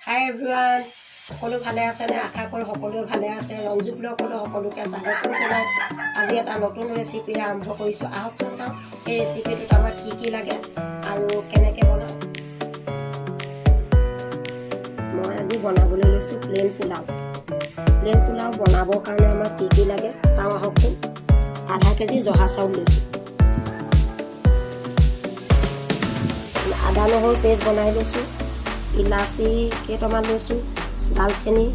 হাই everyone, সকলো ভালে আছেনে? আশা কৰোঁ সকলোৱে ভালে আছে। ৰঞ্জু ব্লগলৈ সকলোকে স্বাগতম জনাই আজি এটা নতুন ৰেচিপিৰে আৰম্ভ কৰিছোঁ। আহকচোন চাওঁ এই ৰেচিপিটোত আমাক কি কি লাগে আৰু কেনেকৈ বনাওঁ। মই আজি বনাবলৈ লৈছোঁ প্লেইন পোলাও। প্লেইন পোলাও বনাবৰ কাৰণে আমাক কি কি লাগে চাওঁ আহকচোন। আধা কেজি জহা চাউল লৈছোঁ। আদা নহৰু পেষ্ট বনাই লৈছোঁ। ইলাচি কেইটামান লৈছোঁ, দালচেনি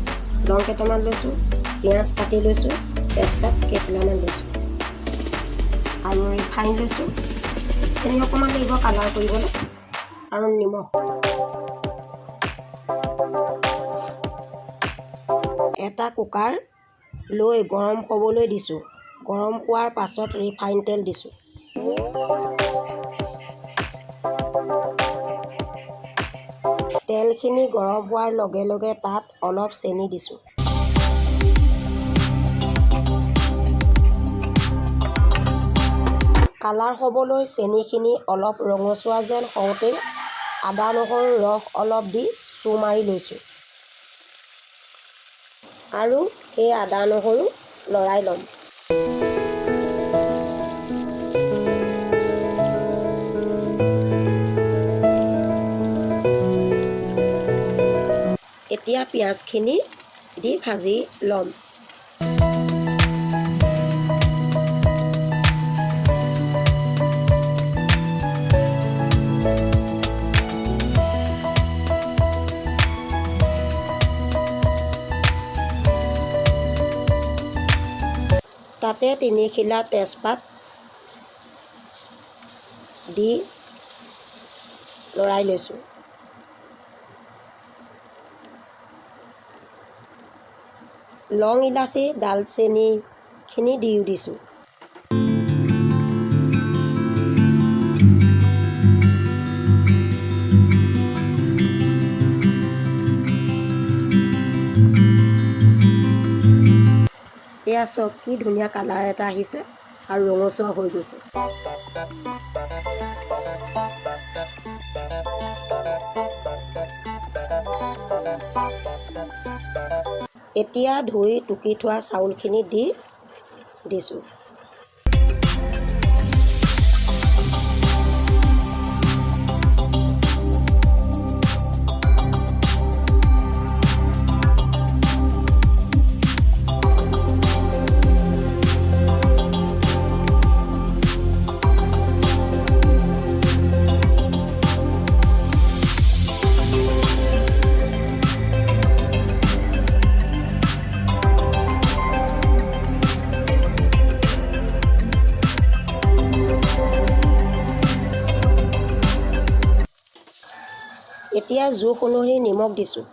লং কেইটামান লৈছোঁ, পিঁয়াজ কাটি লৈছোঁ, তেজপাত কেইটামান লৈছোঁ আৰু ৰিফাইন লৈছোঁ। চেনি অকণমান লাগিব কালাৰ কৰিবলৈ আৰু নিমখ। এটা কুকাৰ লৈ গৰম হ'বলৈ দিছোঁ। গৰম হোৱাৰ পাছত ৰিফাইন তেল দিছোঁ। তেলখিনি গৰম হোৱাৰ লগে লগে তাত অলপ চেনি দিছোঁ। কালাৰ হ'বলৈ চেনিখিনি অলপ ৰঙচুৱা যেন হওঁতেই আদা নহৰুৰ ৰস অলপ দি চূ মাৰি লৈছোঁ আৰু সেই আদা নহৰু লৰাই ল'ম। এতিয়া পিঁয়াজখিনি দি ভাজি ল'ম। তাতে 3 খিলা তেজপাত দি লৰাই লৈছোঁ। লং ইলাচি দালচেনিখিনি দিও দিছোঁ। এয়া চাওক কি ধুনীয়া কালাৰ এটা আহিছে আৰু ৰঙচুৱা হৈ গৈছে। এতিয়া ধুই টুকি থোৱা চাউলখিনি দি দিছোঁ। এতিয়া জোখ অনুসৰি নিমখ দিছোঁ।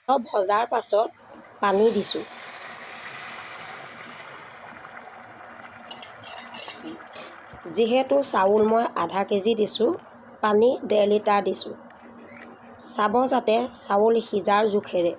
অলপ ভজাৰ পাছত পানী দিছোঁ। যিহেতু চাউল মই আধা কেজি দিছোঁ, পানী 1.5 লিটাৰ দিছোঁ। চাব যাতে চাউল সিজাৰ জোখেৰে।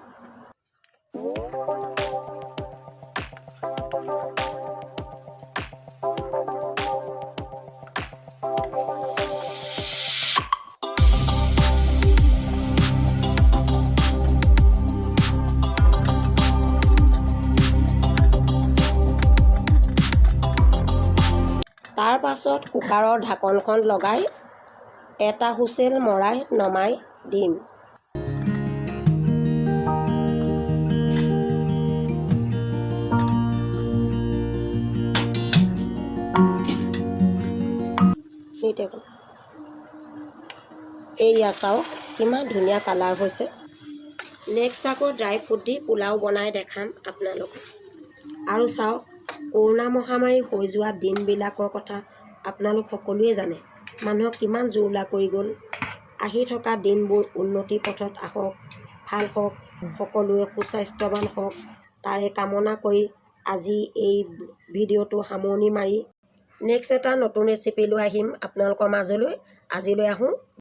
তাৰ পাছত কুকাৰৰ ঢাকনখন লগাই এটা হুইচেল মৰাই নমাই দিম। এয়া চাওক কিমান ধুনীয়া কালাৰ হৈছে। নেক্সট আকৌ ড্ৰাই ফ্ৰুট দি পোলাও বনাই দেখাম আপোনালোকক। আৰু চাওক কৰোণা মহামাৰী হৈ যোৱা দিনবিলাকৰ কথা আপোনালোক সকলোৱে জানে। মানুহক কিমান জুৰুলা কৰি গ'ল। আহি থকা দিনবোৰ উন্নতিৰ পথত আহক, ভাল হওক, সকলোৱে সুস্বাস্থ্যৱান হওক, তাৰে কামনা কৰি আজি এই ভিডিঅ'টো সামৰণি মাৰি নেক্সট এটা নতুন ৰেচিপি লৈ আহিম আপোনালোকৰ মাজলৈ। আজিলৈ আহোঁ।